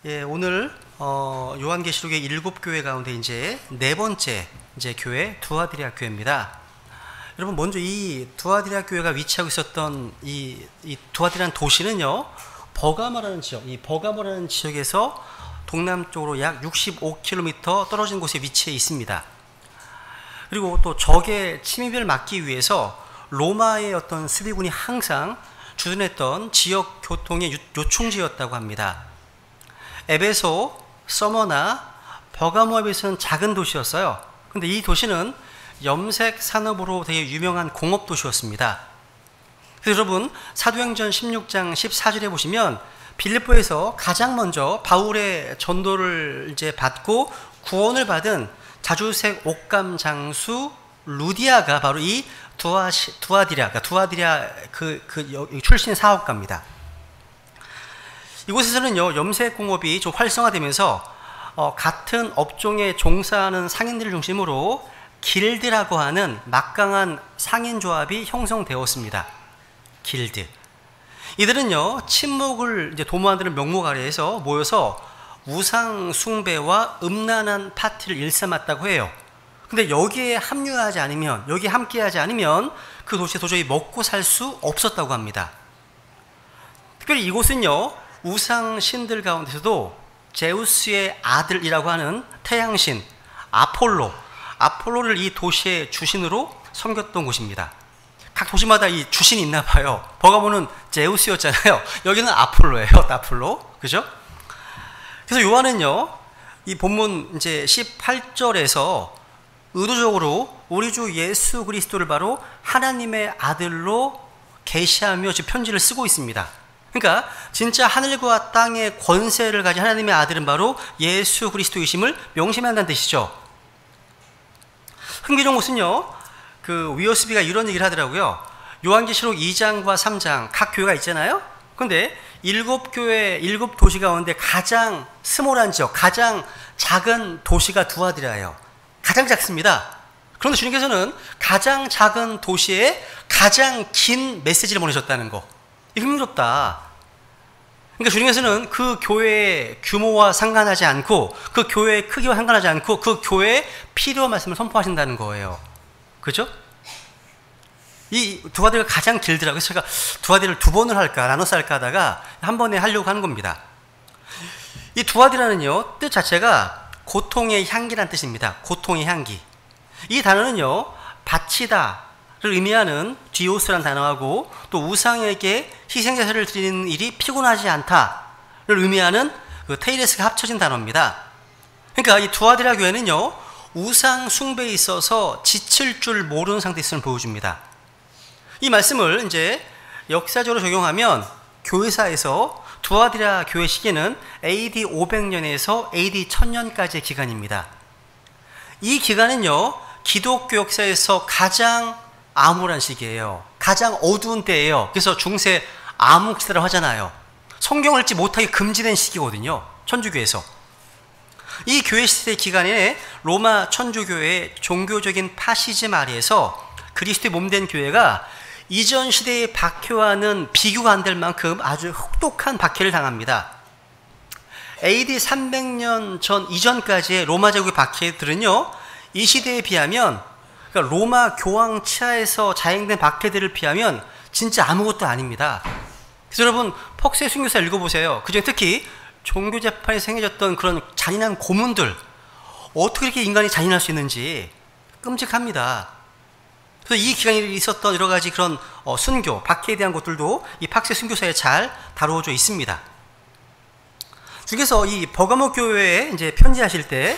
예, 오늘 요한계시록의 7교회 가운데 이제 네 번째 교회 두아디라 교회입니다. 여러분, 먼저 이 두아디라 교회가 위치하고 있었던 이 두아디라는 도시는요, 버가모라는 지역, 이 버가모라는 지역에서 동남쪽으로 약 65km 떨어진 곳에 위치해 있습니다. 그리고 또 적의 침입을 막기 위해서 로마의 어떤 수비군이 항상 주둔했던 지역 교통의 요충지였다고 합니다. 에베소, 서머나 버가모에 비해서는 작은 도시였어요. 근데 이 도시는 염색 산업으로 되게 유명한 공업 도시였습니다. 그래서 여러분, 사도행전 16장 14절에 보시면 빌립보에서 가장 먼저 바울의 전도를 이제 받고 구원을 받은 자주색 옷감 장수 루디아가 바로 이 두아디라 출신 사업가입니다. 이곳에서는요, 염색 공업이 좀 활성화되면서 같은 업종에 종사하는 상인들을 중심으로 길드라고 하는 막강한 상인 조합이 형성되었습니다. 길드. 이들은요, 침묵을 이제 도모하는 명목 아래에서 모여서 우상 숭배와 음란한 파티를 일삼았다고 해요. 근데 여기에 합류하지 않으면, 여기에 함께하지 않으면 그 도시에 도저히 먹고 살 수 없었다고 합니다. 특별히 이곳은요, 우상 신들 가운데서도 제우스의 아들이라고 하는 태양신 아폴로를 이 도시의 주신으로 섬겼던 곳입니다. 각 도시마다 이 주신이 있나 봐요. 버가모는 제우스였잖아요. 여기는 아폴로예요. 아폴로. 그죠? 그래서 요한은요, 이 본문 이제 18절에서 의도적으로 우리 주 예수 그리스도를 바로 하나님의 아들로 계시하며 지금 편지를 쓰고 있습니다. 그러니까 진짜 하늘과 땅의 권세를 가진 하나님의 아들은 바로 예수 그리스도이심을 명심한다는 뜻이죠. 흥미로운 것은요, 그 위어스비가 이런 얘기를 하더라고요. 요한계시록 2장과 3장 각 교회가 있잖아요. 근데 7교회, 7도시 가운데 가장 스몰한 지역, 가장 작은 도시가 두아디라예요. 가장 작습니다. 그런데 주님께서는 가장 작은 도시에 가장 긴 메시지를 보내셨다는 거. 이거 흥미롭다. 그러니까 주님께서는 그 교회의 규모와 상관하지 않고, 그 교회의 크기와 상관하지 않고 그 교회의 필요 말씀을 선포하신다는 거예요. 그죠? 이 두아디라가 가장 길더라고요. 그래서 제가 두아디라를 두 번을 할까 나눠서 할까 하다가 한 번에 하려고 하는 겁니다. 이 두아디라는요, 뜻 자체가 고통의 향기란 뜻입니다. 고통의 향기. 이 단어는요, 바치다를 의미하는 디오스란 단어하고 또 우상에게 희생자세를 드리는 일이 피곤하지 않다를 의미하는 그 테이레스가 합쳐진 단어입니다. 그러니까 이 두아디라 교회는요, 우상 숭배에 있어서 지칠 줄 모르는 상태에 있음을 보여줍니다. 이 말씀을 이제 역사적으로 적용하면 교회사에서 두아디라 교회 시기는 AD 500년에서 AD 1000년까지의 기간입니다. 이 기간은요, 기독교 역사에서 가장 암울한 시기예요. 가장 어두운 때예요. 그래서 중세 암흑시대라고 하잖아요. 성경을 읽지 못하게 금지된 시기거든요, 천주교에서. 이 교회 시대 기간에 로마 천주교회의 종교적인 파시즘 아래에서 그리스도의 몸된 교회가 이전 시대의 박해와는 비교가 안 될 만큼 아주 혹독한 박해를 당합니다. AD 300년 전 이전까지의 로마 제국의 박해들은요, 이 시대에 비하면, 그러니까 로마 교황 치하에서 자행된 박해들을 비하면 진짜 아무것도 아닙니다. 그래서 여러분, 퍽스의 순교사 읽어보세요. 그중에 특히 종교재판에서 행해졌던 그런 잔인한 고문들, 어떻게 이렇게 인간이 잔인할 수 있는지 끔찍합니다. 그래서 이 기간에 있었던 여러 가지 그런 순교, 박해에 대한 것들도 이 팍스의 순교사에 잘 다루어져 있습니다. 중에서 이 버가모 교회에 이제 편지하실 때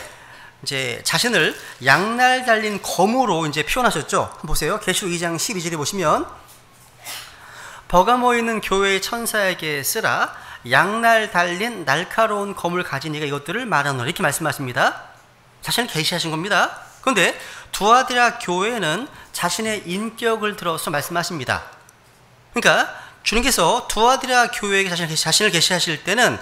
이제 자신을 양날 달린 검으로 이제 표현하셨죠. 한번 보세요. 계시록 2장 12절에 보시면, 버가모에 있는 교회의 천사에게 쓰라, 양날 달린 날카로운 검을 가진 이가 이것들을 말하노라, 이렇게 말씀하십니다. 자신을 계시하신 겁니다. 그런데 두아디라 교회는 자신의 인격을 들어서 말씀하십니다. 그러니까 주님께서 두아디라 교회에게 자신을 계시하실 때는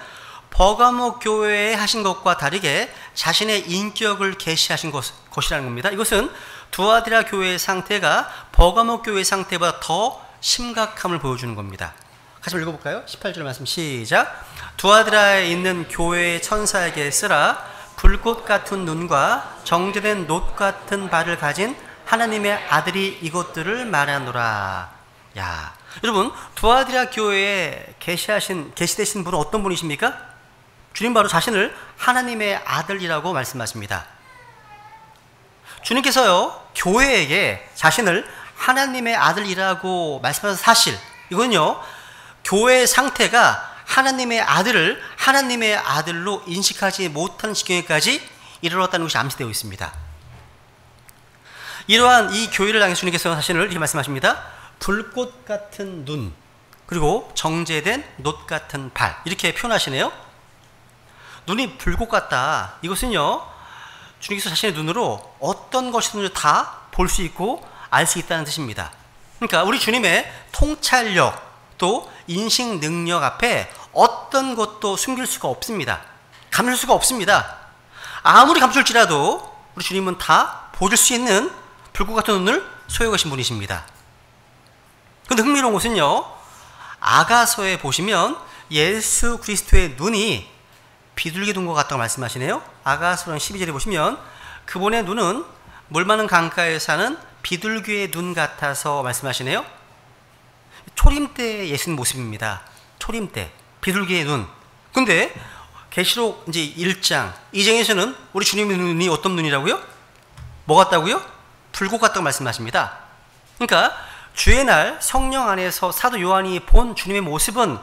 버가모 교회에 하신 것과 다르게 자신의 인격을 계시하신 것이라는 겁니다. 이것은 두아디라 교회의 상태가 버가모 교회의 상태보다 더 심각함을 보여주는 겁니다. 같이 읽어볼까요? 18절 말씀 시작. 두아드라에 있는 교회의 천사에게 쓰라. 불꽃 같은 눈과 정제된 놋 같은 발을 가진 하나님의 아들이 이것들을 말하노라. 야, 여러분, 두아드라 교회에 계시되신 분은 어떤 분이십니까? 주님 바로 자신을 하나님의 아들이라고 말씀하십니다. 주님께서요, 교회에게 자신을 하나님의 아들이라고 말씀하신 사실, 이건요, 교회의 상태가 하나님의 아들을 하나님의 아들로 인식하지 못하는 지경에까지 이르렀다는 것이 암시되어 있습니다. 이러한 이 교회를 향해 주님께서 자신을 이렇게 말씀하십니다. 불꽃 같은 눈, 그리고 정제된 놋 같은 발, 이렇게 표현하시네요. 눈이 불꽃 같다. 이것은요, 주님께서 자신의 눈으로 어떤 것이든지 다 볼 수 있고 알 수 있다는 뜻입니다. 그러니까 우리 주님의 통찰력 또 인식 능력 앞에 어떤 것도 숨길 수가 없습니다. 감출 수가 없습니다. 아무리 감출지라도 우리 주님은 다 보여줄 수 있는 불꽃 같은 눈을 소유하고 계신 분이십니다. 그런데 흥미로운 것은요, 아가서에 보시면 예수 그리스도의 눈이 비둘기 눈과 같다고 말씀하시네요. 아가서는 12절에 보시면 그분의 눈은 물 많은 강가에 사는 비둘기의 눈 같아서 말씀하시네요. 초림 때 예수님 모습입니다. 초림 때 비둘기의 눈. 근데 계시록 이제 1장 2장에서는 우리 주님의 눈이 어떤 눈이라고요? 뭐 같다고요? 불꽃 같다고 말씀하십니다. 그러니까 주의 날 성령 안에서 사도 요한이 본 주님의 모습은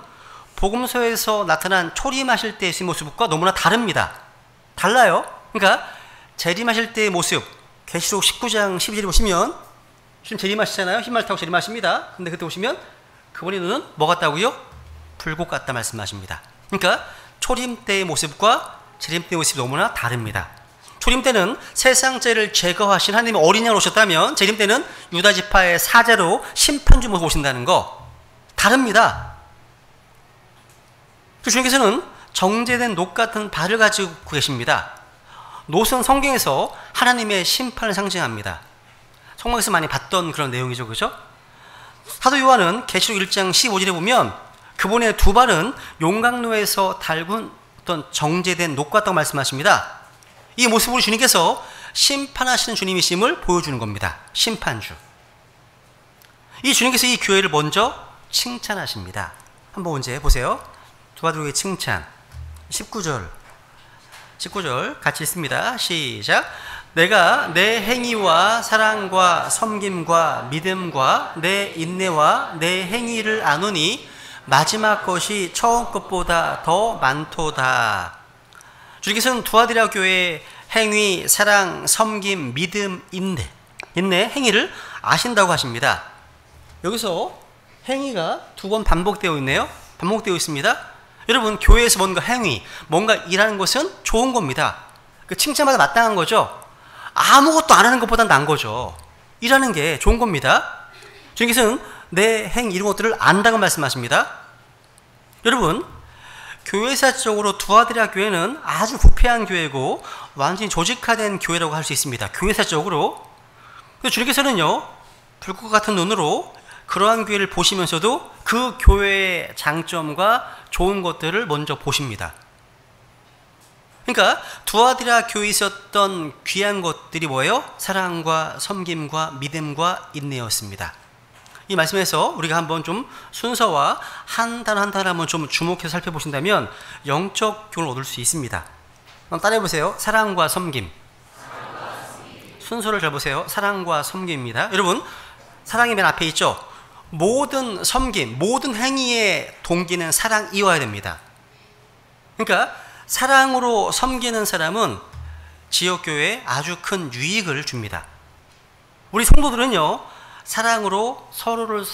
복음서에서 나타난 초림하실 때의 모습과 너무나 다릅니다. 달라요. 그러니까 재림하실 때의 모습, 계시록 19장 12절에 보시면 주님 재림하시잖아요. 흰말 타고 재림하십니다. 근데 그때 보시면 그분의 눈은 뭐 같다고요? 불꽃 같다 말씀하십니다. 그러니까 초림 때의 모습과 재림 때의 모습이 너무나 다릅니다. 초림 때는 세상 죄를 제거하신 하나님의 어린 양으로 오셨다면, 재림 때는 유다 지파의 사자로 심판주 모습 오신다는 거 다릅니다. 주님께서는 정제된 놋 같은 발을 가지고 계십니다. 놋은 성경에서 하나님의 심판을 상징합니다. 성경에서 많이 봤던 그런 내용이죠, 그죠? 사도 요한은 계시록 1장 15절에 보면 그분의 두 발은 용광로에서 달군 어떤 정제된 놋 같다고 말씀하십니다. 이 모습으로 주님께서 심판하시는 주님이심을 보여주는 겁니다. 심판주. 이 주님께서 이 교회를 먼저 칭찬하십니다. 한번 언제 보세요. 두아드라의 칭찬 19절 같이 읽습니다. 시작. 내가 내 행위와 사랑과 섬김과 믿음과 내 인내와 내 행위를 아노니 마지막 것이 처음 것보다 더 많도다. 주님께서는 두아드라 교회의 행위, 사랑, 섬김, 믿음, 인내, 행위를 아신다고 하십니다. 여기서 행위가 두 번 반복되어 있네요. 반복되어 있습니다. 여러분, 교회에서 뭔가 행위, 뭔가 일하는 것은 좋은 겁니다. 그 칭찬받아 마땅한 거죠. 아무것도 안 하는 것보다 나은 거죠. 일하는 게 좋은 겁니다. 주님께서는 내 행위 이런 것들을 안다고 말씀하십니다. 여러분, 교회사적으로 두아드라 교회는 아주 부패한 교회고 완전히 조직화된 교회라고 할 수 있습니다. 교회사적으로. 주님께서는요, 불꽃 같은 눈으로 그러한 교회를 보시면서도 그 교회의 장점과 좋은 것들을 먼저 보십니다. 그러니까 두아드라 교회에 있었던 귀한 것들이 뭐예요? 사랑과 섬김과 믿음과 인내였습니다. 이 말씀에서 우리가 한번 좀 순서와 한 단어 한 단어 한번 좀 주목해서 살펴보신다면 영적 교훈을 얻을 수 있습니다. 한번 따라해 보세요. 사랑과 섬김. 순서를 잘 보세요. 사랑과 섬김입니다. 여러분, 사랑이 맨 앞에 있죠? 모든 섬김, 모든 행위의 동기는 사랑이어야 됩니다. 그러니까 사랑으로 섬기는 사람은 지역교회에 아주 큰 유익을 줍니다. 우리 성도들은요, 사랑으로 서로를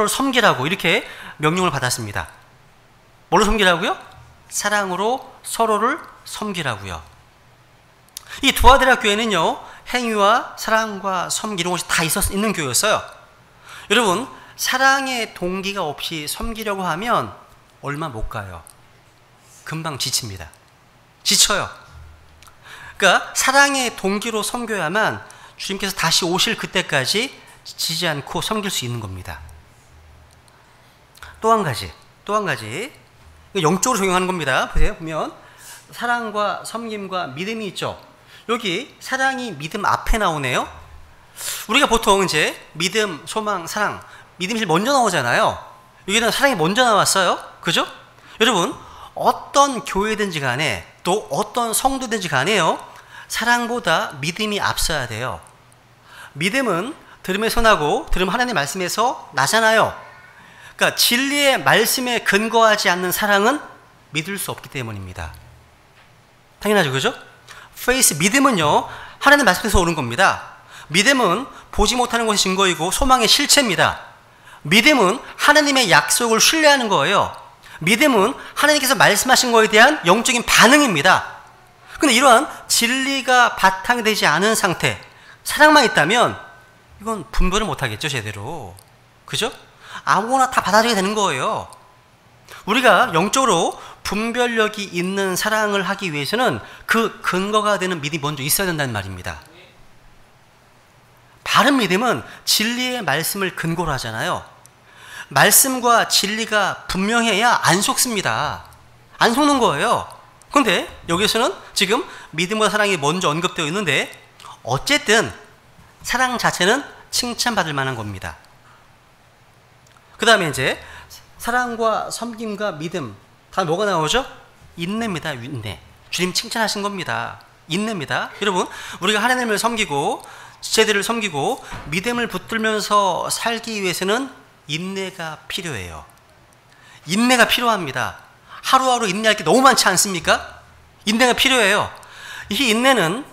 섬기라고 이렇게 명령을 받았습니다. 뭘로 섬기라고요? 사랑으로 서로를 섬기라고요. 이 두아드라 교회는요, 행위와 사랑과 섬기 이런 것이 다 있는 교회였어요. 여러분, 사랑의 동기가 없이 섬기려고 하면 얼마 못 가요. 금방 지칩니다. 지쳐요. 그러니까 사랑의 동기로 섬겨야만 주님께서 다시 오실 그때까지 지치지 않고 섬길 수 있는 겁니다. 또 한 가지. 영적으로 적용하는 겁니다. 보세요. 보면 사랑과 섬김과 믿음이 있죠. 여기 사랑이 믿음 앞에 나오네요. 우리가 보통 이제 믿음, 소망, 사랑, 믿음이 먼저 나오잖아요. 여기는 사랑이 먼저 나왔어요. 그죠? 여러분, 어떤 교회든지 간에 또 어떤 성도든지 간에요, 사랑보다 믿음이 앞서야 돼요. 믿음은 들음에서 나고 들음 하나님의 말씀에서 나잖아요. 그러니까 진리의 말씀에 근거하지 않는 사랑은 믿을 수 없기 때문입니다. 당연하죠. 그죠? faith, 믿음은요, 하나님의 말씀에서 오는 겁니다. 믿음은 보지 못하는 것이 증거이고 소망의 실체입니다. 믿음은 하나님의 약속을 신뢰하는 거예요. 믿음은 하나님께서 말씀하신 것에 대한 영적인 반응입니다. 근데 이러한 진리가 바탕이 되지 않은 상태, 사랑만 있다면 이건 분별을 못하겠죠, 제대로. 그죠? 아무거나 다 받아들이게 되는 거예요. 우리가 영적으로 분별력이 있는 사랑을 하기 위해서는 그 근거가 되는 믿음이 먼저 있어야 된다는 말입니다. 바른 믿음은 진리의 말씀을 근거로 하잖아요. 말씀과 진리가 분명해야 안 속습니다. 안 속는 거예요. 그런데 여기서는 지금 믿음과 사랑이 먼저 언급되어 있는데 어쨌든 사랑 자체는 칭찬받을 만한 겁니다. 그 다음에 이제 사랑과 섬김과 믿음 다 뭐가 나오죠? 인내입니다. 인내. 주님 칭찬하신 겁니다. 인내입니다. 여러분, 우리가 하나님을 섬기고 지체들을 섬기고 믿음을 붙들면서 살기 위해서는 인내가 필요해요. 인내가 필요합니다. 하루하루 인내할 게 너무 많지 않습니까? 인내가 필요해요. 이 인내는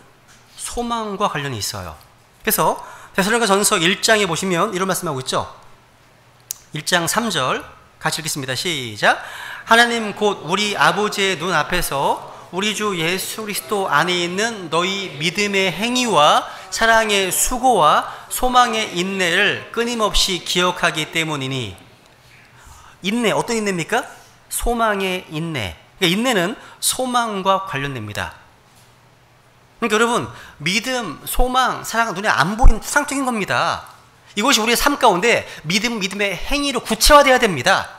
소망과 관련이 있어요. 그래서 데살로니가전서 1장에 보시면 이런 말씀하고 있죠. 1장 3절 같이 읽겠습니다. 시작. 하나님 곧 우리 아버지의 눈앞에서 우리 주 예수 그리스도 안에 있는 너희 믿음의 행위와 사랑의 수고와 소망의 인내를 끊임없이 기억하기 때문이니. 인내, 어떤 인내입니까? 소망의 인내. 그러니까 인내는 소망과 관련됩니다. 그러니까 여러분, 믿음, 소망, 사랑은 눈에 안 보이는 추상적인 겁니다. 이것이 우리의 삶 가운데 믿음의 행위로 구체화되어야 됩니다.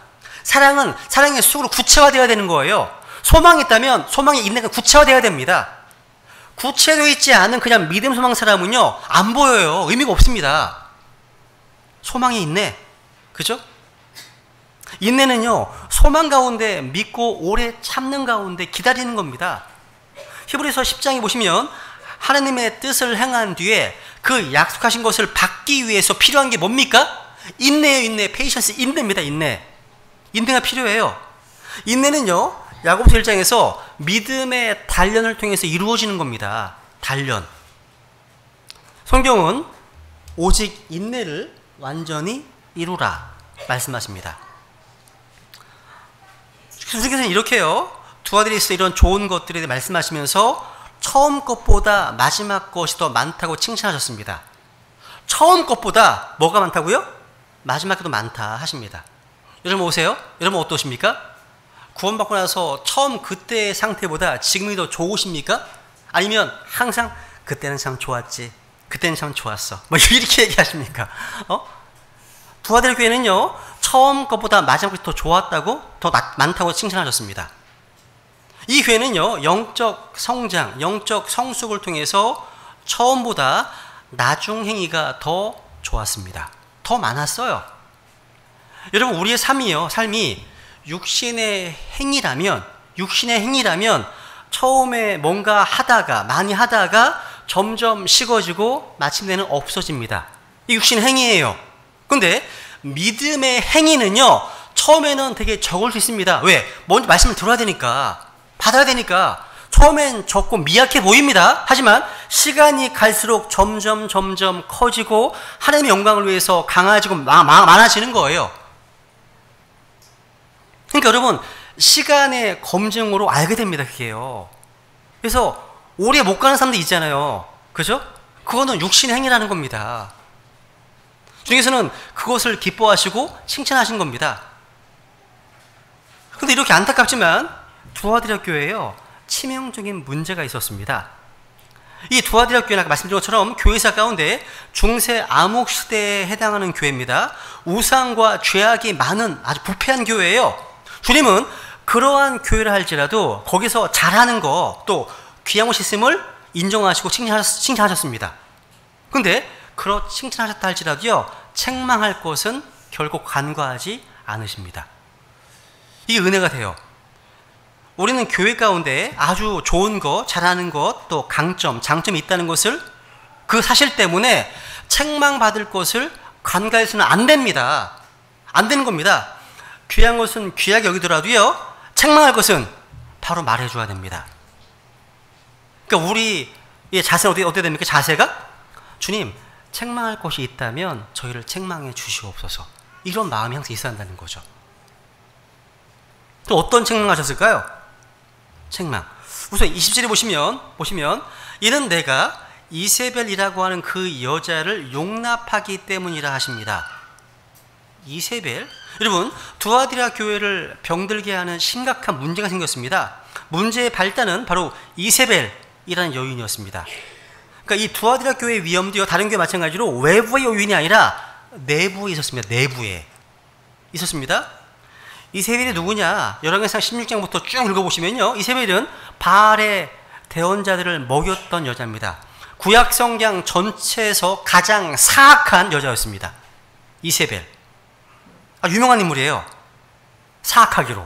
사랑은 사랑의 수고로 구체화되어야 되는 거예요. 소망이 있다면 소망의 인내가 구체화되어야 됩니다. 구체되어 있지 않은 그냥 믿음, 소망 사람은요, 안 보여요. 의미가 없습니다. 소망이 인내. 그죠? 인내는요, 소망 가운데 믿고 오래 참는 가운데 기다리는 겁니다. 히브리서 10장에 보시면 하나님의 뜻을 행한 뒤에 그 약속하신 것을 받기 위해서 필요한 게 뭡니까? 인내예요. 인내. 페이션스. 인내입니다. 인내. 인내가 필요해요. 인내는요, 야고보서 1장에서 믿음의 단련을 통해서 이루어지는 겁니다. 단련. 성경은 오직 인내를 완전히 이루라 말씀하십니다. 주께서는 이렇게요, 두 아들이 있어 이런 좋은 것들에 대해 말씀하시면서 처음 것보다 마지막 것이 더 많다고 칭찬하셨습니다. 처음 것보다 뭐가 많다고요? 마지막 것도 많다 하십니다. 여러분 오세요? 여러분 어떠십니까? 구원받고 나서 처음 그때의 상태보다 지금이 더 좋으십니까? 아니면 항상 그때는 참 좋았지, 그때는 참 좋았어, 뭐 이렇게 얘기하십니까? 두 아들 교회는요, 처음 것보다 마지막 것이 더 좋았다고, 더 많다고 칭찬하셨습니다. 이 교회는요, 영적 성장, 영적 성숙을 통해서 처음보다 나중 행위가 더 좋았습니다. 더 많았어요. 여러분, 우리의 삶이 육신의 행위라면 처음에 뭔가 많이 하다가 점점 식어지고 마침내는 없어집니다. 이 육신의 행위예요. 근데 믿음의 행위는요, 처음에는 되게 적을 수 있습니다. 왜? 먼저 말씀을 들어야 되니까, 받아야 되니까. 처음엔 적고 미약해 보입니다. 하지만 시간이 갈수록 점점 커지고 하나님의 영광을 위해서 강해지고 많아지는 거예요. 그러니까 여러분, 시간의 검증으로 알게 됩니다. 그게요. 그래서 오래 못 가는 사람들 있잖아요. 그죠? 그거는 육신의 행위라는 겁니다. 주님께서는 그것을 기뻐하시고 칭찬하신 겁니다. 그런데 이렇게 안타깝지만 두아디라 교회에요, 치명적인 문제가 있었습니다. 이 두아디라 교회는 아까 말씀드린 것처럼 교회사 가운데 중세 암흑 시대에 해당하는 교회입니다. 우상과 죄악이 많은 아주 부패한 교회예요. 주님은 그러한 교회를 할지라도 거기서 잘하는 거 또 귀한 것이 있음을 인정하시고 칭찬하셨습니다. 근데 그렇 칭찬하셨다 할지라도요, 책망할 것은 결국 간과하지 않으십니다. 이게 은혜가 돼요. 우리는 교회 가운데 아주 좋은 것, 잘하는 것, 또 강점, 장점이 있다는 것을 그 사실 때문에 책망받을 것을 간과해서는 안 됩니다. 안 되는 겁니다. 귀한 것은 귀하게 여기더라도요, 책망할 것은 바로 말해줘야 됩니다. 그러니까 우리의 자세는 어떻게 됩니까? 자세가? 주님, 책망할 것이 있다면 저희를 책망해 주시옵소서. 이런 마음이 항상 있어야 한다는 거죠. 또 어떤 책망하셨을까요? 책망. 우선 20절에 보시면 이는 내가 이세벨이라고 하는 그 여자를 용납하기 때문이라 하십니다. 이세벨? 여러분, 두아디라 교회를 병들게 하는 심각한 문제가 생겼습니다. 문제의 발단은 바로 이세벨이라는 여인이었습니다. 그러니까 이 두아디라 교회의 위험도요, 다른 교회 마찬가지로 외부의 요인이 아니라 내부에 있었습니다. 내부에 있었습니다. 이세벨이 누구냐? 열왕기상 16장부터 쭉 읽어보시면요, 이세벨은 바알의 대언자들을 먹였던 여자입니다. 구약 성경 전체에서 가장 사악한 여자였습니다. 이세벨. 유명한 인물이에요. 사악하기로.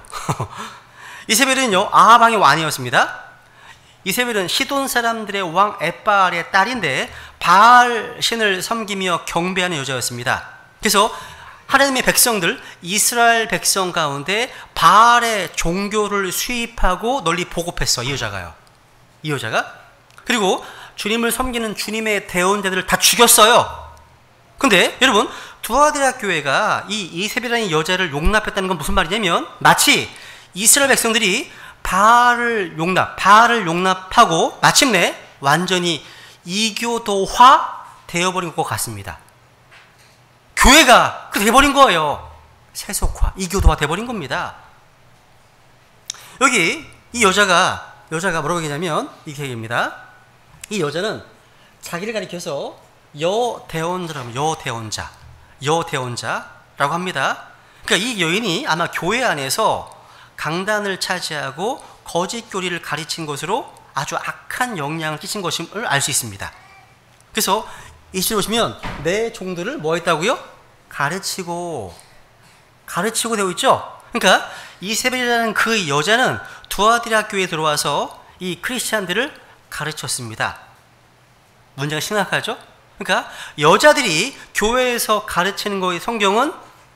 이세벨은요, 아합 왕의 왕이었습니다. 이세벨은 시돈 사람들의 왕 엣바알의 딸인데 바알 신을 섬기며 경배하는 여자였습니다. 그래서 하나님의 백성들, 이스라엘 백성 가운데 바알의 종교를 수입하고 널리 보급했어, 이 여자가요. 이 여자가. 그리고 주님을 섬기는 주님의 대언자들을 다 죽였어요. 근데 여러분, 두아디라 교회가 이 이세벨이라는 여자를 용납했다는 건 무슨 말이냐면, 마치 이스라엘 백성들이 바알을 용납하고 마침내 완전히 이교도화 되어버린 것 같습니다. 교회가 그렇게 돼버린 거예요. 세속화, 이교도화 돼버린 겁니다. 여기 이 여자가 뭐라고 얘기냐면 이렇게 얘기합니다. 이 여자는 자기를 가리켜서 여대원자라고 합니다. 그러니까 이 여인이 아마 교회 안에서 강단을 차지하고 거짓 교리를 가르친 것으로 아주 악한 영향을 끼친 것임을 알 수 있습니다. 그래서 이 시를 보시면 내 종들을 뭐 했다고요? 가르치고 되어 있죠. 그러니까 이세벨이라는 그 여자는 두아디라 교회에 들어와서 이 크리스찬들을 가르쳤습니다. 문제가 심각하죠. 그러니까 여자들이 교회에서 가르치는 거의 성경은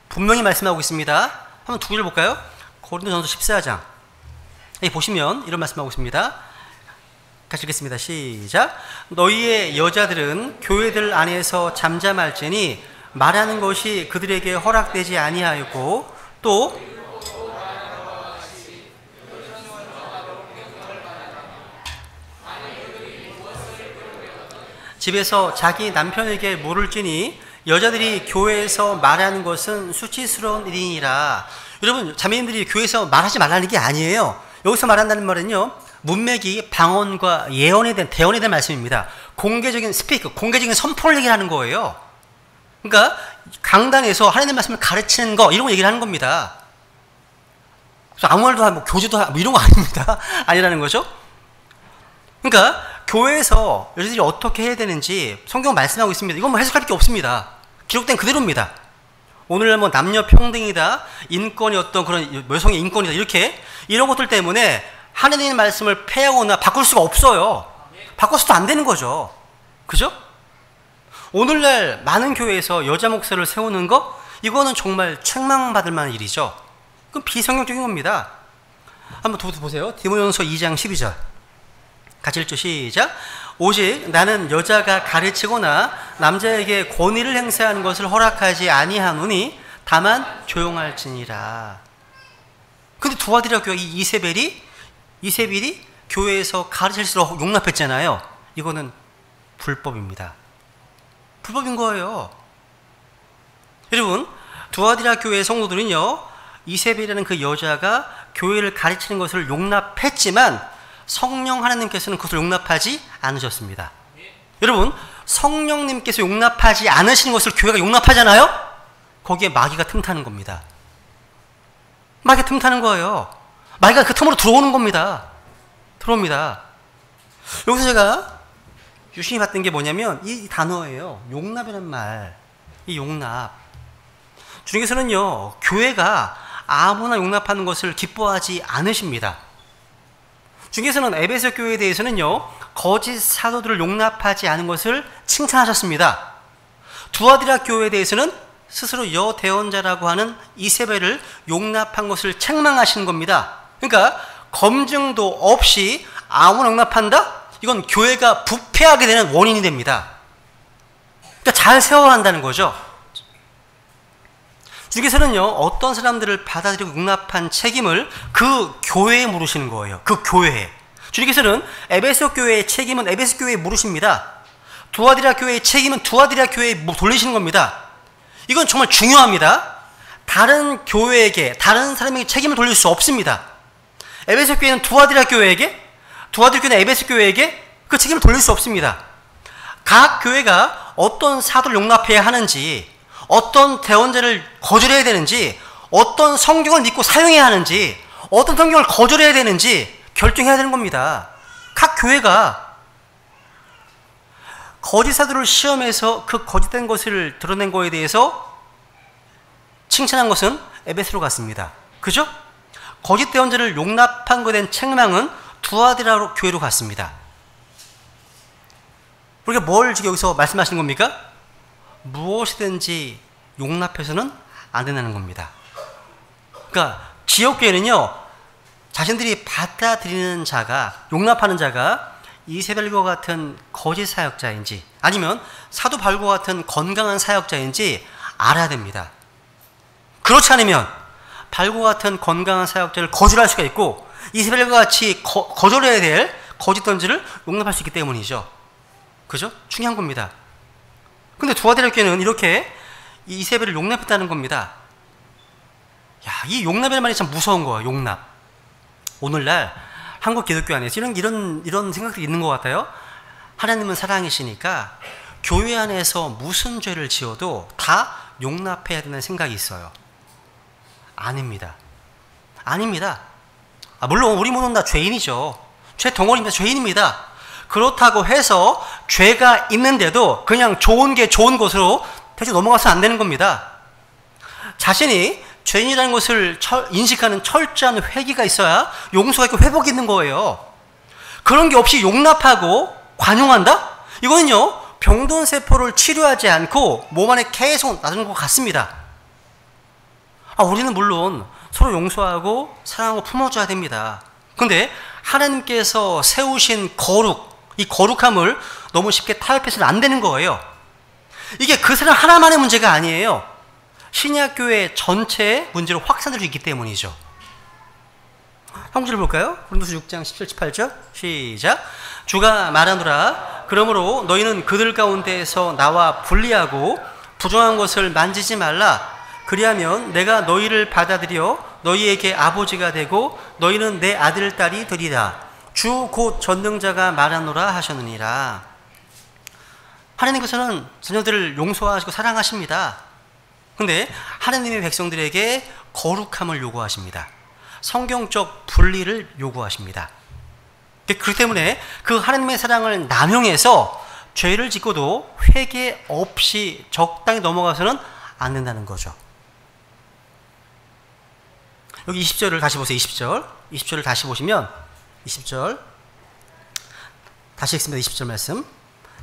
분명히 말씀하고 있습니다. 한번 두 개를 볼까요? 고린도전서 14장. 여기 보시면 이런 말씀하고 있습니다. 같이 읽겠습니다. 시작. 너희의 여자들은 교회들 안에서 잠잠할지니 말하는 것이 그들에게 허락되지 아니하였고 또 집에서 자기 남편에게 물을지니 여자들이 교회에서 말하는 것은 수치스러운 일이니라. 여러분, 자매님들이 교회에서 말하지 말라는 게 아니에요. 여기서 말한다는 말은요, 문맥이 방언과 대언에 대한 말씀입니다. 공개적인 스피크, 공개적인 선포를 얘기하는 거예요. 그러니까 강단에서 하나님의 말씀을 가르치는 거, 이런 거 얘기를 하는 겁니다. 그래서 아무 말도 하고 교주도 하고 이런 거 아닙니다. 아니라는 거죠. 그러니까 교회에서 여자들이 어떻게 해야 되는지 성경 말씀하고 있습니다. 이건 뭐 해석할 게 없습니다. 기록된 그대로입니다. 오늘날 뭐 남녀 평등이다, 인권이 어떤 그런 여성의 인권이다, 이런 것들 때문에 하나님의 말씀을 폐하거나 바꿀 수가 없어요. 바꿔서도 안 되는 거죠. 그죠? 오늘날 많은 교회에서 여자 목사를 세우는 거, 이거는 정말 책망받을 만한 일이죠. 그건 비성경적인 겁니다. 한번 보세요. 디모데전서 2장 12절. 같이 읽죠. 시작. 오직 나는 여자가 가르치거나 남자에게 권위를 행사하는 것을 허락하지 아니하노니 다만 조용할지니라. 근데 두아디라 교회 이세벨이 교회에서 가르칠수록 용납했잖아요. 이거는 불법입니다. 불법인 거예요. 여러분, 두아디라 교회의 성도들은요, 이세벨이라는 그 여자가 교회를 가르치는 것을 용납했지만 성령 하나님께서는 그것을 용납하지 않으셨습니다. 여러분, 성령님께서 용납하지 않으신 것을 교회가 용납하잖아요? 거기에 마귀가 틈타는 겁니다. 마귀가 틈타는 거예요. 마귀가 그 틈으로 들어오는 겁니다. 들어옵니다. 여기서 제가 유심히 봤던 게 뭐냐면 이 단어예요. 용납이라는 말. 이 용납. 주님께서는요, 교회가 아무나 용납하는 것을 기뻐하지 않으십니다. 주님께서는 에베소 교회에 대해서는요, 거짓 사도들을 용납하지 않은 것을 칭찬하셨습니다. 두아디라 교회에 대해서는 스스로 여대언자라고 하는 이세벨을 용납한 것을 책망하시는 겁니다. 그러니까 검증도 없이 아무나 용납한다? 이건 교회가 부패하게 되는 원인이 됩니다. 그러니까 잘 세워야 한다는 거죠. 주께서는요, 어떤 사람들을 받아들이고 용납한 책임을 그 교회에 물으시는 거예요. 그 교회에. 주님께서는 에베소 교회의 책임은 에베소 교회에 물으십니다. 두아디라 교회의 책임은 두아디라 교회에 돌리시는 겁니다. 이건 정말 중요합니다. 다른 교회에게, 다른 사람에게 책임을 돌릴 수 없습니다. 에베소 교회는 두아디라 교회에게, 두아디라 교회는 에베소 교회에게 그 책임을 돌릴 수 없습니다. 각 교회가 어떤 사도를 용납해야 하는지, 어떤 대언자를 거절해야 되는지, 어떤 성경을 믿고 사용해야 하는지, 어떤 성경을 거절해야 되는지 결정해야 되는 겁니다. 각 교회가 거짓 사도를 시험해서 그 거짓된 것을 드러낸 거에 대해서 칭찬한 것은 에베소로 갔습니다. 그죠? 거짓 대언자를 용납한 것에 대한 책망은 두아디라 교회로 갔습니다. 우리가 뭘 지금 여기서 말씀하시는 겁니까? 무엇이든지 용납해서는 안 된다는 겁니다. 그러니까 지역교회는요, 자신들이 받아들이는 자가, 용납하는 자가 이세벨과 같은 거짓 사역자인지 아니면 사도 바울과 같은 건강한 사역자인지 알아야 됩니다. 그렇지 않으면 바울과 같은 건강한 사역자를 거절할 수가 있고 이세벨과 같이 거절해야 될 거짓 던지를 용납할 수 있기 때문이죠. 그죠? 중요한 겁니다. 근데 두아디라 교회는 이렇게 이세벨을 용납했다는 겁니다. 야, 이 용납이라는 말이 참 무서운 거예요. 용납. 오늘날 한국 기독교 안에서 이런 생각들이 있는 것 같아요. 하나님은 사랑이시니까 교회 안에서 무슨 죄를 지어도 다 용납해야 된다는 생각이 있어요. 아닙니다. 아닙니다. 물론 우리 모두는 다 죄인이죠. 죄 덩어리입니다. 죄인입니다. 그렇다고 해서 죄가 있는데도 그냥 좋은 게 좋은 것으로 대충 넘어가서는 안 되는 겁니다. 자신이 죄인이라는 것을 인식하는 철저한 회개가 있어야 용서가 있고 회복이 있는 거예요. 그런 게 없이 용납하고 관용한다? 이거는요, 병돈세포를 치료하지 않고 몸 안에 계속 놔두는 것 같습니다. 우리는 물론 서로 용서하고 사랑하고 품어줘야 됩니다. 그런데 하나님께서 세우신 거룩, 이 거룩함을 너무 쉽게 타협해서는 안 되는 거예요. 이게 그 사람 하나만의 문제가 아니에요. 신약교회 전체의 문제로 확산될 수 있기 때문이죠. 한 구절 볼까요? 고린도서 6장 17, 18절 시작. 주가 말하노라. 그러므로 너희는 그들 가운데에서 나와 분리하고 부정한 것을 만지지 말라. 그리하면 내가 너희를 받아들여 너희에게 아버지가 되고 너희는 내 아들 딸이 되리라. 주 곧 전능자가 말하노라 하셨느니라. 하나님께서는 자녀들을 용서하시고 사랑하십니다. 근데 하나님의 백성들에게 거룩함을 요구하십니다. 성경적 분리를 요구하십니다. 그렇기 때문에 그 하나님의 사랑을 남용해서 죄를 짓고도 회개 없이 적당히 넘어가서는 안 된다는 거죠. 여기 20절을 다시 보세요. 20절을 다시 보시면 20절 다시 읽습니다. 20절 말씀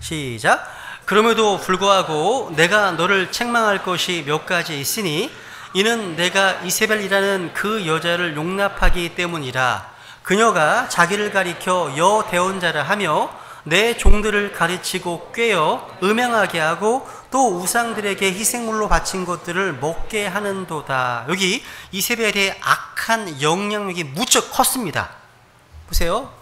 시작. 그럼에도 불구하고 내가 너를 책망할 것이 몇 가지 있으니 이는 내가 이세벨이라는 그 여자를 용납하기 때문이라. 그녀가 자기를 가리켜 여대언자라 하며 내 종들을 가르치고 꾀어 음행하게 하고 또 우상들에게 희생물로 바친 것들을 먹게 하는도다. 여기 이세벨의 악한 영향력이 무척 컸습니다. 보세요.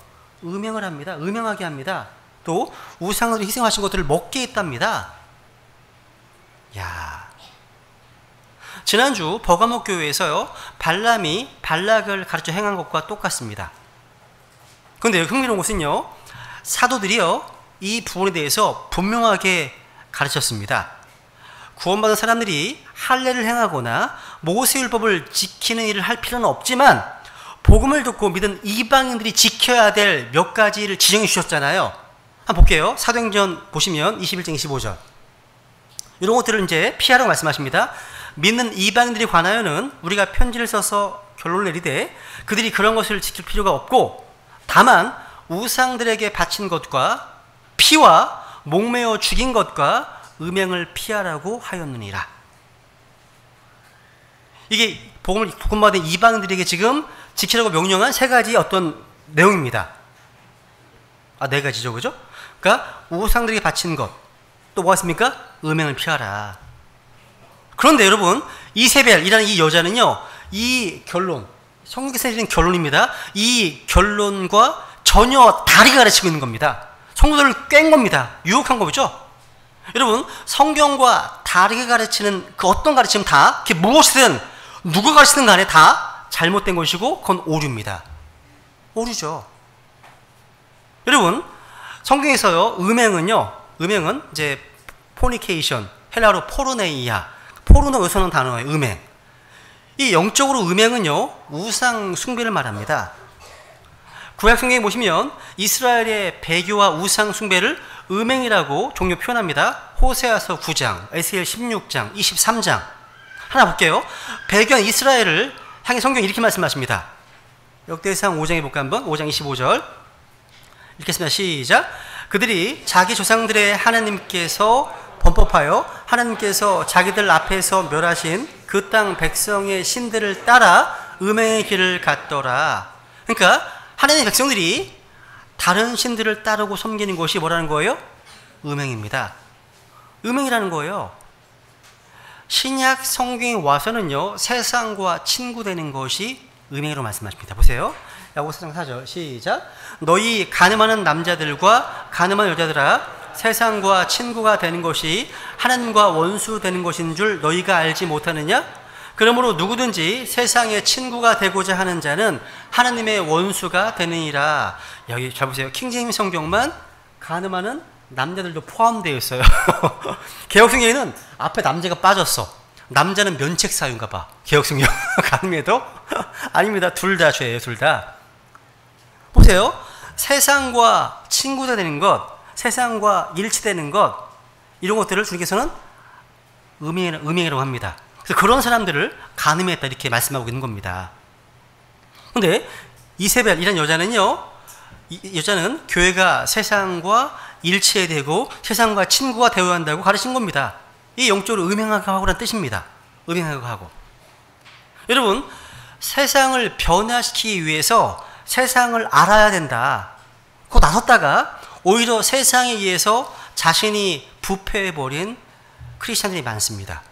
음행을 합니다. 음행하게 합니다. 또 우상으로 희생하신 것들을 먹게 했답니다. 야, 지난주 버가모 교회에서요, 발람이 발락을 가르쳐 행한 것과 똑같습니다. 그런데 흥미로운 것은요, 사도들이요, 이 부분에 대해서 분명하게 가르쳤습니다. 구원받은 사람들이 할례를 행하거나 모세율법을 지키는 일을 할 필요는 없지만 복음을 듣고 믿은 이방인들이 지켜야 될 몇 가지를 지정해 주셨잖아요. 한번 볼게요. 사도행전 보시면 21장 25절. 이런 것들을 이제 피하라고 말씀하십니다. 믿는 이방인들에 관하여는 우리가 편지를 써서 결론을 내리되 그들이 그런 것을 지킬 필요가 없고 다만 우상들에게 바친 것과 피와 목매어 죽인 것과 음행을 피하라고 하였느니라. 이게 복음을 받은 이방인들에게 지금 지키라고 명령한 세 가지 어떤 내용입니다. 네 가지죠, 그죠? 그러니까 우상들에게 바친 것, 또 뭐가 있습니까? 음행을 피하라. 그런데 여러분, 이세벨이라는 이 여자는요, 이 결론, 성경에서 내리는 결론입니다. 이 결론과 전혀 다르게 가르치고 있는 겁니다. 성도들을 깬 겁니다. 유혹한 거죠. 여러분, 성경과 다르게 가르치는 그 어떤 가르침 다, 그게 무엇이든 누가 가르치든 간에 다 잘못된 것이고 그건 오류입니다. 오류죠. 여러분, 성경에서요, 음행은 이제 포니케이션, 헬라어로 포르네이아, 포르노에서는 단어예요. 음행. 이 영적으로 음행은요, 우상 숭배를 말합니다. 구약 성경에 보시면 이스라엘의 배교와 우상 숭배를 음행이라고 종류 표현합니다. 호세아서 9장, 에스겔 16장, 23장. 하나 볼게요. 배교한 이스라엘을 향해 성경이 이렇게 말씀하십니다. 역대상 5장에 볼까 한번? 5장 25절 읽겠습니다. 시작. 그들이 자기 조상들의 하나님께서 범법하여 하나님께서 자기들 앞에서 멸하신 그 땅 백성의 신들을 따라 음행의 길을 갔더라. 그러니까 하나님의 백성들이 다른 신들을 따르고 섬기는 것이 뭐라는 거예요? 음행입니다. 음행이라는 거예요. 신약 성경에 와서는요, 세상과 친구되는 것이 음행으로 말씀하십니다. 보세요. 야고보 4장 4절 시작. 너희 가늠하는 남자들과 가늠하는 여자들아, 세상과 친구가 되는 것이 하나님과 원수 되는 것인 줄 너희가 알지 못하느냐? 그러므로 누구든지 세상의 친구가 되고자 하는 자는 하나님의 원수가 되느니라. 여기 잘 보세요. 킹제임스 성경만 가늠하는 남자들도 포함되어 있어요. 개혁성경에는 앞에 남자가 빠졌어. 남자는 면책 사유인가 봐. 개혁성경 가늠해도 아닙니다. 둘 다 죄예요. 둘 다. 보세요. 세상과 친구가 되는 것, 세상과 일치되는 것, 이런 것들을 주님께서는 음행이라고 합니다. 그래서 그런 사람들을 간음했다 이렇게 말씀하고 있는 겁니다. 그런데 이세벨이라는 여자는요, 이 여자는 교회가 세상과 일치해야 되고 세상과 친구가 되어야 한다고 가르친 겁니다. 이 영적으로 음행하고 하고라는 뜻입니다. 음행하고 하고. 여러분, 세상을 변화시키기 위해서 세상을 알아야 된다. 그거 나섰다가 오히려 세상에 의해서 자신이 부패해버린 크리스찬들이 많습니다.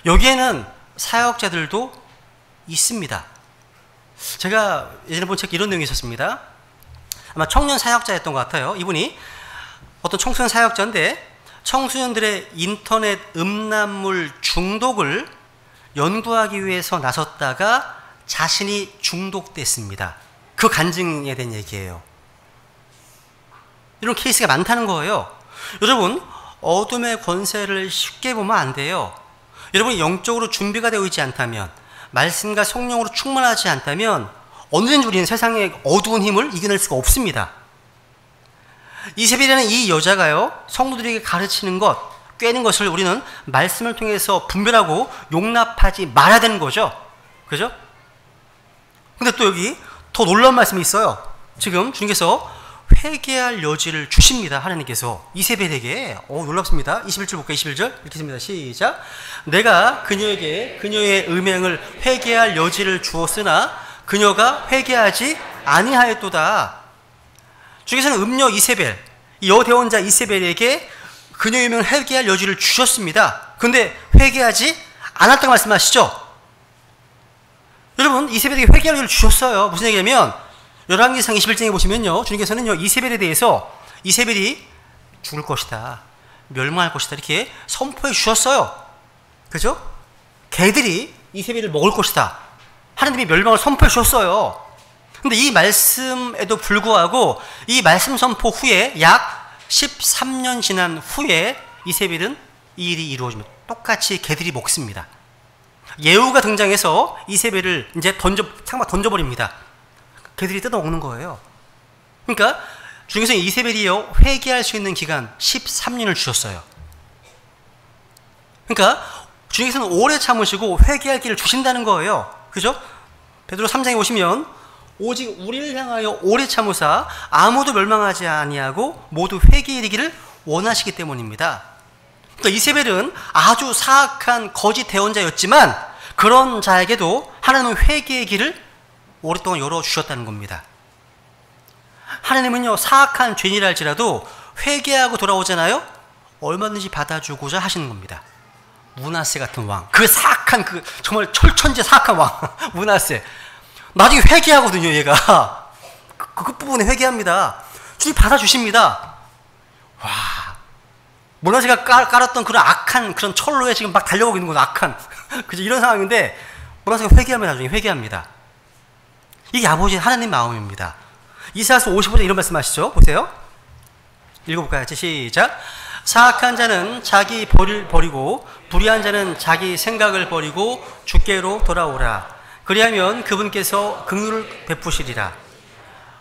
여기에는 사역자들도 있습니다. 제가 예전에 본 책 이런 내용이 있었습니다. 아마 청년 사역자였던 것 같아요. 이분이 어떤 청소년 사역자인데 청소년들의 인터넷 음란물 중독을 연구하기 위해서 나섰다가 자신이 중독됐습니다. 그 간증에 대한 얘기예요. 이런 케이스가 많다는 거예요. 여러분, 어둠의 권세를 쉽게 보면 안 돼요. 여러분이 영적으로 준비가 되어 있지 않다면, 말씀과 성령으로 충만하지 않다면 언제든지 우리는 세상의 어두운 힘을 이겨낼 수가 없습니다. 이세벨이라는 이 여자가요, 성도들에게 가르치는 것, 꿰는 것을 우리는 말씀을 통해서 분별하고 용납하지 말아야 되는 거죠. 그죠? 근데 또 여기 더 놀라운 말씀이 있어요. 지금 주님께서 회개할 여지를 주십니다. 하나님께서 이세벨에게. 놀랍습니다. 21절 볼까요? 21절 읽겠습니다. 시작. 내가 그녀에게 그녀의 음행을 회개할 여지를 주었으나 그녀가 회개하지 아니하였도다. 주께서는 음녀 이세벨, 여대원자 이세벨에게 그녀의 음행을 회개할 여지를 주셨습니다. 그런데 회개하지 않았다고 말씀하시죠. 여러분, 이세벨에게 회개할 여지를 주셨어요. 무슨 얘기냐면 열왕기상 21장에 보시면요, 주님께서는요, 이세벨에 대해서 이세벨이 죽을 것이다, 멸망할 것이다 이렇게 선포해 주셨어요. 그죠? 개들이 이세벨을 먹을 것이다, 하나님이 멸망을 선포해 주셨어요. 근데 이 말씀에도 불구하고 이 말씀 선포 후에 약 13년 지난 후에 이세벨은 이 일이 이루어집니다. 똑같이 개들이 먹습니다. 예후가 등장해서 이세벨을 이제 상막 던져버립니다. 걔들이 뜯어먹는 거예요. 그러니까 중에서 이세벨이요, 회개할 수 있는 기간 13년을 주셨어요. 그러니까 주님께서는 오래 참으시고 회개할 길을 주신다는 거예요. 그죠? 베드로 3장에 보시면 오직 우리를 향하여 오래 참으사 아무도 멸망하지 아니하고 모두 회개에 이르기를 원하시기 때문입니다. 그러니까 이세벨은 아주 사악한 거짓 대언자였지만 그런 자에게도 하나님은 회개의 길을 오랫동안 열어주셨다는 겁니다. 하나님은요, 사악한 죄인이라 할지라도 회개하고 돌아오잖아요, 얼마든지 받아주고자 하시는 겁니다. 므낫세 같은 왕, 그 사악한, 그 정말 철천지 사악한 왕 므낫세, 나중에 회개하거든요. 얘가 그 부분에 회개합니다. 주님 받아주십니다. 와, 므낫세가 깔았던 그런 악한 그런 철로에 지금 막 달려오고 있는 거죠. 악한 그죠? 이런 상황인데 므낫세가 회개하면 나중에 회개합니다. 이게 아버지 하나님 마음입니다. 이사야서 55장 이런 말씀하시죠. 보세요. 읽어볼까요? 시작. 사악한 자는 자기 벌을 버리고 불의한 자는 자기 생각을 버리고 주께로 돌아오라. 그리하면 그분께서 긍휼을 베푸시리라.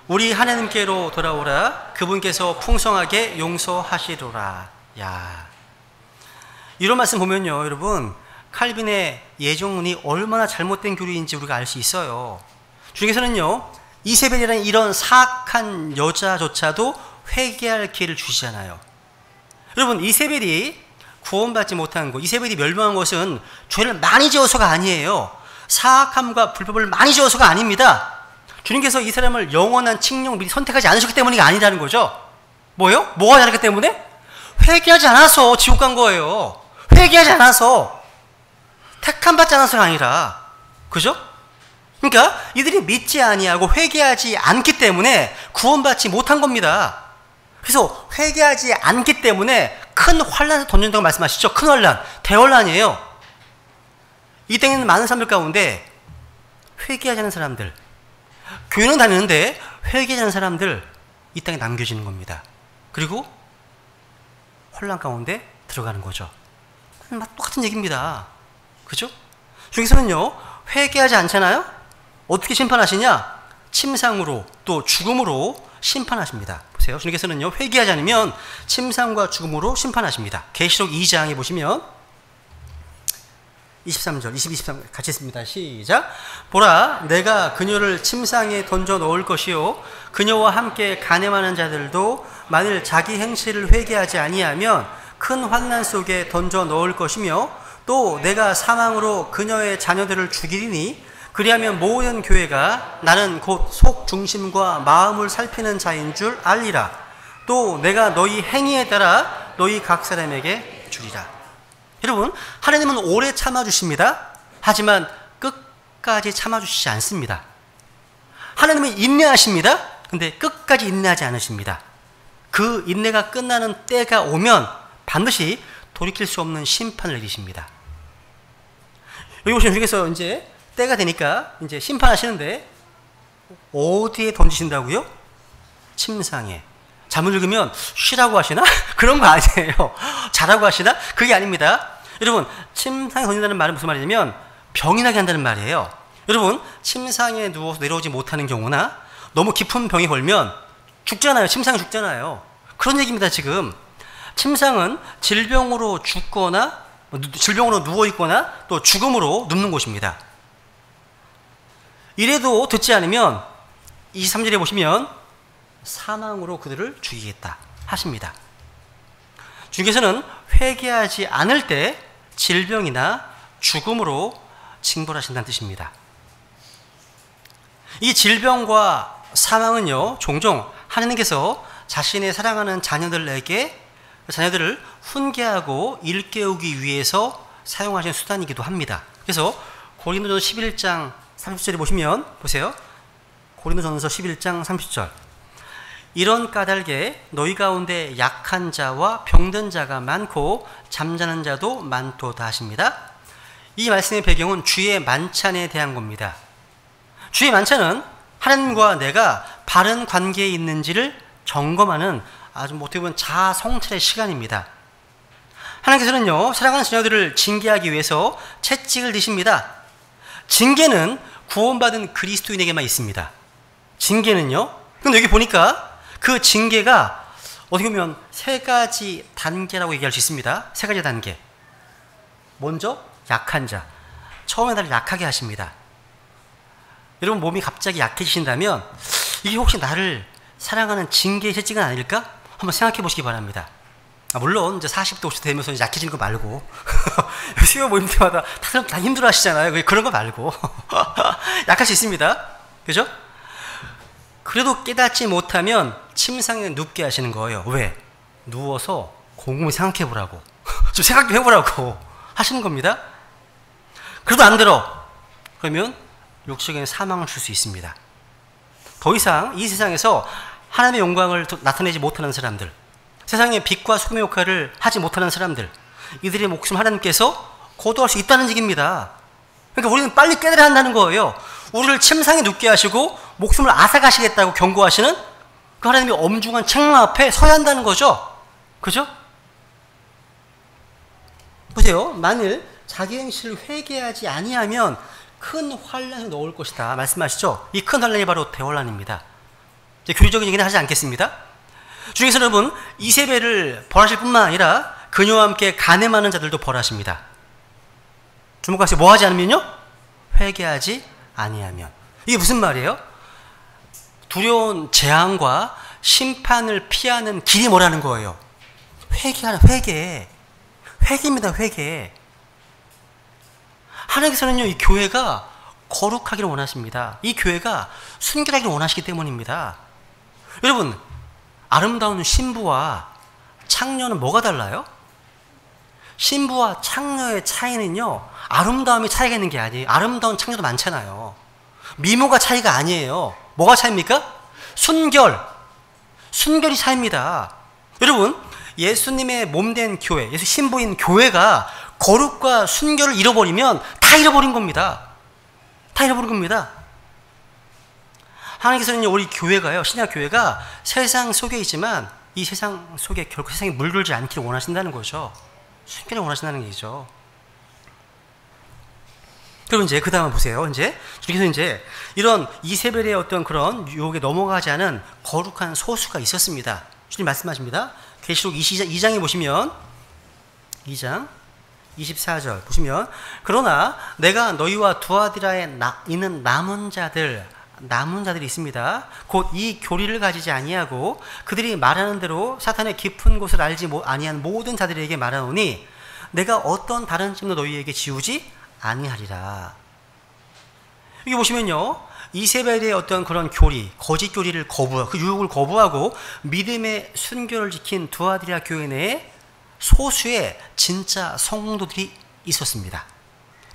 우리 하나님께로 돌아오라. 그분께서 풍성하게 용서하시리라. 야, 이런 말씀 보면요, 여러분, 칼빈의 예정론이 얼마나 잘못된 교리인지 우리가 알 수 있어요. 주님께서는요, 이세벨이라는 이런 사악한 여자조차도 회개할 기회를 주시잖아요. 여러분, 이세벨이 구원받지 못한 것, 이세벨이 멸망한 것은 죄를 많이 지어서가 아니에요. 사악함과 불법을 많이 지어서가 아닙니다. 주님께서 이 사람을 영원한 칙령 미리 선택하지 않으셨기 때문이 아니라는 거죠. 뭐예요? 뭐가 다르기 때문에? 회개하지 않아서 지옥 간 거예요. 회개하지 않아서, 택함 받지 않아서가 아니라, 그죠? 그러니까 이들이 믿지 아니하고 회개하지 않기 때문에 구원받지 못한 겁니다. 그래서 회개하지 않기 때문에 큰 환란에 던진다고 말씀하시죠. 큰 환란, 대환란이에요. 이 땅에 있는 많은 사람들 가운데 회개하지 않는 사람들, 교회는 다니는데 회개하지 않는 사람들, 이 땅에 남겨지는 겁니다. 그리고 환란 가운데 들어가는 거죠. 똑같은 얘기입니다. 그죠? 주님께서는요, 회개하지 않잖아요? 어떻게 심판하시냐? 침상으로 또 죽음으로 심판하십니다. 보세요. 주님께서는요, 회개하지 않으면 침상과 죽음으로 심판하십니다. 계시록 2장에 보시면 23절, 23 같이 했습니다. 시작. 보라, 내가 그녀를 침상에 던져 넣을 것이요, 그녀와 함께 간음하는 자들도 만일 자기 행실을 회개하지 아니하면 큰 환난 속에 던져 넣을 것이며, 또 내가 사망으로 그녀의 자녀들을 죽이리니 그리하면 모든 교회가 나는 곧 속 중심과 마음을 살피는 자인 줄 알리라. 또 내가 너희 행위에 따라 너희 각 사람에게 주리라. 여러분, 하나님은 오래 참아주십니다. 하지만 끝까지 참아주시지 않습니다. 하나님은 인내하십니다. 근데 끝까지 인내하지 않으십니다. 그 인내가 끝나는 때가 오면 반드시 돌이킬 수 없는 심판을 내리십니다. 여기 보시면 주님께서 이제 때가 되니까 이제 심판하시는데 어디에 던지신다고요? 침상에. 잠을 읽으면 쉬라고 하시나? 그런 거 아니에요. 자라고 하시나? 그게 아닙니다. 여러분, 침상에 던진다는 말은 무슨 말이냐면 병이 나게 한다는 말이에요. 여러분, 침상에 누워서 내려오지 못하는 경우나 너무 깊은 병이 걸면 죽잖아요. 침상에 죽잖아요. 그런 얘기입니다. 지금 침상은 질병으로 죽거나 질병으로 누워있거나 또 죽음으로 눕는 곳입니다. 이래도 듣지 않으면 23절에 보시면 사망으로 그들을 죽이겠다 하십니다. 주님께서는 회개하지 않을 때 질병이나 죽음으로 징벌하신다는 뜻입니다. 이 질병과 사망은요, 종종 하나님께서 자신의 사랑하는 자녀들에게 자녀들을 훈계하고 일깨우기 위해서 사용하신 수단이기도 합니다. 그래서 고린도전서 11장 30절에 보시면 보세요. 고린도전서 11장 30절. 이런 까닭에 너희 가운데 약한 자와 병든 자가 많고 잠자는 자도 많도다 하십니다. 이 말씀의 배경은 주의 만찬에 대한 겁니다. 주의 만찬은 하나님과 내가 바른 관계에 있는지를 점검하는 아주 어떻게 보면 자아 성찰의 시간입니다. 하나님께서는요, 사랑하는 자녀들을 징계하기 위해서 채찍을 드십니다. 징계는 구원받은 그리스도인에게만 있습니다. 징계는요. 근데 여기 보니까 그 징계가 어떻게 보면 세 가지 단계라고 얘기할 수 있습니다. 세 가지 단계. 먼저 약한 자. 처음에 나를 약하게 하십니다. 여러분 몸이 갑자기 약해지신다면 이게 혹시 나를 사랑하는 징계의 채찍은 아닐까? 한번 생각해 보시기 바랍니다. 물론 이제 40대 50대 되면서 약해지는 거 말고 수요 모임 때마다 다들 다 힘들어 하시잖아요. 그런 거 말고 약할 수 있습니다. 그죠? 그래도 깨닫지 못하면 침상에 눕게 하시는 거예요. 왜? 누워서 곰곰이 생각해 보라고 좀 생각 좀 해보라고 하시는 겁니다. 그래도 안 들어. 그러면 육적인 사망을 줄 수 있습니다. 더 이상 이 세상에서 하나님의 영광을 나타내지 못하는 사람들, 세상의 빛과 소금의 역할을 하지 못하는 사람들, 이들의 목숨 하나님께서 거두할 수 있다는 얘기입니다. 그러니까 우리는 빨리 깨달아야 한다는 거예요. 우리를 침상에 눕게 하시고 목숨을 앗아가시겠다고 경고하시는 그 하나님의 엄중한 책망 앞에 서야 한다는 거죠. 그죠? 보세요. 만일 자기 행실을 회개하지 아니하면 큰 환란에 넣을 것이다 말씀하시죠. 이 큰 환란이 바로 대환란입니다. 교리적인 얘기는 하지 않겠습니다. 주님께서 여러분 이세벨을 벌하실 뿐만 아니라 그녀와 함께 간음하는 자들도 벌하십니다. 주목하세요. 뭐 하지 않으면요? 회개하지 아니하면. 이게 무슨 말이에요? 두려운 재앙과 심판을 피하는 길이 뭐라는 거예요? 회개하는 회개. 회개입니다. 회개. 하나님께서는요, 이 교회가 거룩하기를 원하십니다. 이 교회가 순결하기를 원하시기 때문입니다. 여러분, 아름다운 신부와 창녀는 뭐가 달라요? 신부와 창녀의 차이는요, 아름다움이 차이가 있는 게 아니에요. 아름다운 창녀도 많잖아요. 미모가 차이가 아니에요. 뭐가 차이입니까? 순결이 차이입니다. 여러분, 예수님의 몸된 교회, 예수 신부인 교회가 거룩과 순결을 잃어버리면 다 잃어버린 겁니다. 다 잃어버린 겁니다. 하나님께서는 우리 교회가요, 신약 교회가 세상 속에 있지만 이 세상 속에 결코 세상에 물들지 않기를 원하신다는 거죠. 순결을 원하신다는 얘기죠. 그럼 이제 그 다음에 보세요. 이제 주님께서 이제 이런 이세벨의 어떤 그런 유혹에 넘어가지 않은 거룩한 소수가 있었습니다. 주님 말씀하십니다. 계시록 2장에 보시면 2장 24절 보시면 그러나 내가 너희와 두아디라에 있는 남은 자들이 있습니다. 곧 이 교리를 가지지 아니하고 그들이 말하는 대로 사탄의 깊은 곳을 알지 아니한 모든 자들에게 말하노니 내가 어떤 다른 짐도 너희에게 지우지 아니하리라. 여기 보시면요, 이세벨의 어떤 그런 교리, 거짓 교리를 그 유혹을 거부하고 믿음의 순결을 지킨 두아디라 교회 내에 소수의 진짜 성도들이 있었습니다.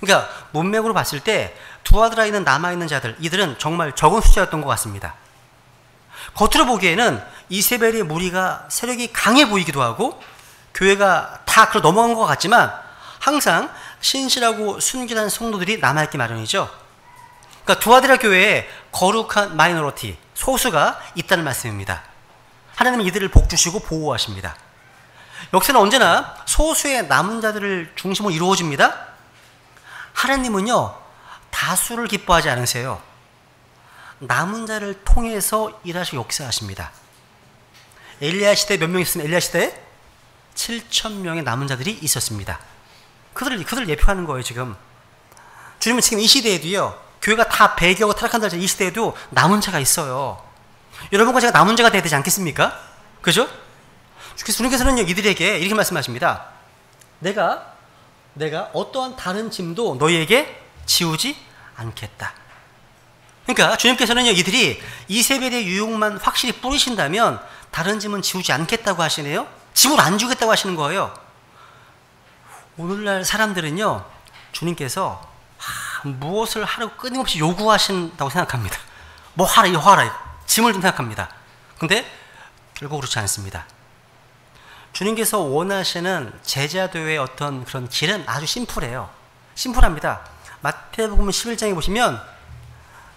그러니까 문맥으로 봤을 때 두아디라에 있는 남아있는 자들, 이들은 정말 적은 숫자였던 것 같습니다. 겉으로 보기에는 이세벨의 무리가 세력이 강해 보이기도 하고 교회가 다 그러 넘어간 것 같지만 항상 신실하고 순결한 성도들이 남아있기 마련이죠. 그러니까 두아디라 교회에 거룩한 마이너리티, 소수가 있다는 말씀입니다. 하나님은 이들을 복주시고 보호하십니다. 역사는 언제나 소수의 남은 자들을 중심으로 이루어집니다. 하나님은요, 다수를 기뻐하지 않으세요. 남은 자를 통해서 일하시고 역사하십니다. 엘리야 시대에 몇 명 있었습니까? 엘리야 시대에 7,000명의 남은 자들이 있었습니다. 그들을 예표하는 거예요, 지금. 주님은 지금 이 시대에도요, 교회가 다 배교하고 타락한다 이 시대에도 남은 자가 있어요. 여러분과 제가 남은 자가 돼야 되지 않겠습니까? 그죠? 주님께서는 이들에게 이렇게 말씀하십니다. 내가 어떠한 다른 짐도 너희에게 지우지 않겠다. 그러니까 주님께서는 이들이 이세벨의 유혹만 확실히 뿌리신다면 다른 짐은 지우지 않겠다고 하시네요. 짐을 안 주겠다고 하시는 거예요. 오늘날 사람들은요, 주님께서 무엇을 하라고 끊임없이 요구하신다고 생각합니다. 뭐 하라, 이거 하라, 이거. 짐을 좀 생각합니다. 근데 결국 그렇지 않습니다. 주님께서 원하시는 제자도의 어떤 그런 길은 아주 심플해요. 심플합니다. 마태복음 11장에 보시면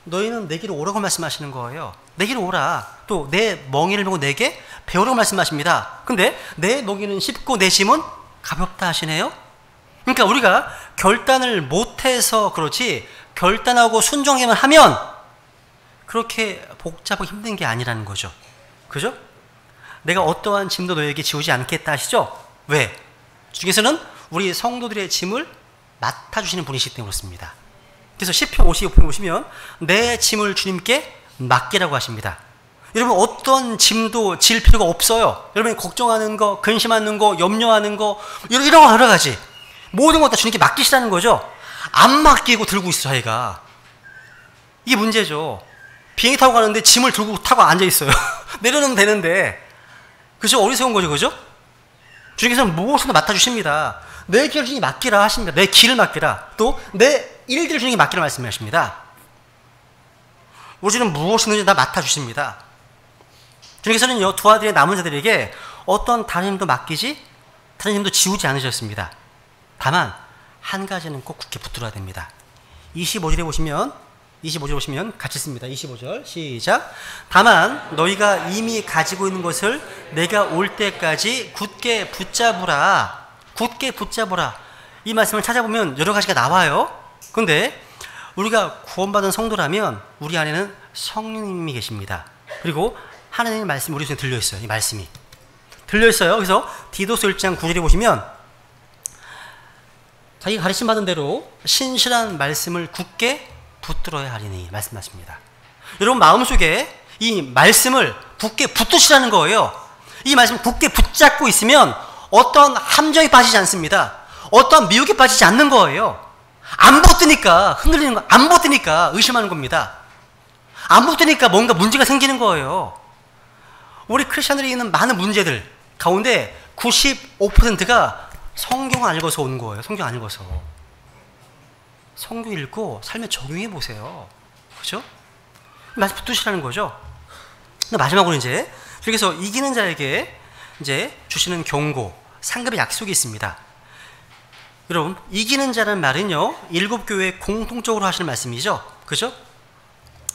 너희는 내게로 오라고 말씀하시는 거예요. 내게로 오라. 또 내 멍에를 보고 내게 배우라고 말씀하십니다. 근데 내 멍에는 쉽고 내 짐은 가볍다 하시네요. 그러니까 우리가 결단을 못해서 그렇지 결단하고 순종하기만 하면 그렇게 복잡하고 힘든 게 아니라는 거죠. 그죠? 내가 어떠한 짐도 너에게 지우지 않겠다 하시죠? 왜? 주께서는 우리 성도들의 짐을 맡아주시는 분이시기 때문에 그렇습니다. 그래서 시편 55편 보시면 내 짐을 주님께 맡기라고 하십니다. 여러분 어떤 짐도 질 필요가 없어요. 여러분이 걱정하는 거, 근심하는 거, 염려하는 거 이런 거 여러 가지 모든 것 다 주님께 맡기시라는 거죠. 안 맡기고 들고 있어 자기가. 이게 문제죠. 비행기 타고 가는데 짐을 들고 타고 앉아있어요. 내려놓으면 되는데 그죠? 어리석은 거죠. 그죠? 주님께서는 무엇을 맡아주십니다. 내 길을 주님이 맡기라 하십니다. 내 길을 맡기라. 또 내 일들을 주님이 맡기라 말씀하십니다. 우리 주는 무엇이든지 다 맡아주십니다. 주님께서는요 두 아들의 남은 자들에게 어떤 다른 힘도 맡기지 다른 힘도 지우지 않으셨습니다. 다만 한 가지는 꼭 굳게 붙들어야 됩니다. 25절에 보시면 같이 씁니다. 25절 시작. 다만 너희가 이미 가지고 있는 것을 내가 올 때까지 굳게 붙잡으라. 굳게 붙잡으라. 이 말씀을 찾아보면 여러 가지가 나와요. 그런데 우리가 구원받은 성도라면 우리 안에는 성령님이 계십니다. 그리고 하나님의 말씀이 우리 손에 들려있어요. 이 말씀이 들려있어요. 그래서 디도서 1장 9절에 보시면 자기가 가르침 받은 대로 신실한 말씀을 굳게 붙들어야 하리니 말씀하십니다. 여러분 마음속에 이 말씀을 굳게 붙드시라는 거예요. 이 말씀을 굳게 붙잡고 있으면 어떤 함정에 빠지지 않습니다. 어떤 미혹에 빠지지 않는 거예요. 안 붙으니까 흔들리는 거, 안 붙으니까 의심하는 겁니다. 안 붙으니까 뭔가 문제가 생기는 거예요. 우리 크리스천들이 있는 많은 문제들 가운데 95%가 성경 안 읽어서 온 거예요. 성경 안 읽어서. 성경 읽고 삶에 적용해 보세요. 그죠? 말씀 붙드시라는 거죠. 근데 마지막으로 이제 주께서 이기는 자에게 이제 주시는 경고, 상급의 약속이 있습니다. 여러분, 이기는 자라는 말은요, 7교회 공통적으로 하시는 말씀이죠. 그죠?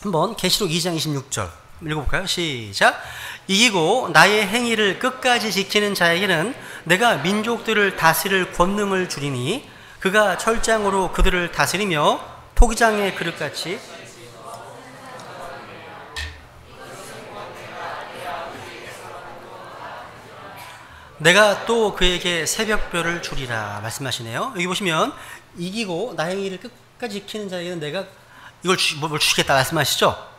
한번 계시록 2장 26절 읽어볼까요? 시작. 이기고 나의 행위를 끝까지 지키는 자에게는 내가 민족들을 다스릴 권능을 주리니 그가 철장으로 그들을 다스리며 토기장의 그릇같이 내가 또 그에게 새벽별을 주리라 말씀하시네요. 여기 보시면 이기고 나의 행위를 끝까지 지키는 자에게는 내가 이걸 뭘 주시겠다 말씀하시죠.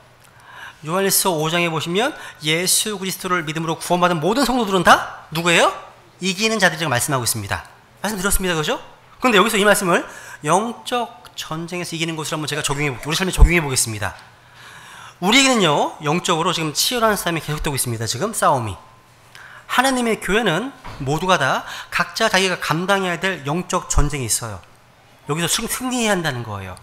요한일서 5장에 보시면 예수 그리스도를 믿음으로 구원받은 모든 성도들은 다 누구예요? 이기는 자들이라고 말씀하고 있습니다. 말씀드렸습니다. 그죠? 그런데 여기서 이 말씀을 영적 전쟁에서 이기는 것으로 한번 제가 우리 삶에 적용해 보겠습니다. 우리에게는요, 영적으로 지금 치열한 싸움이 계속되고 있습니다. 지금 싸움이. 하나님의 교회는 모두가 다 각자 자기가 감당해야 될 영적 전쟁이 있어요. 여기서 승리해야 한다는 거예요.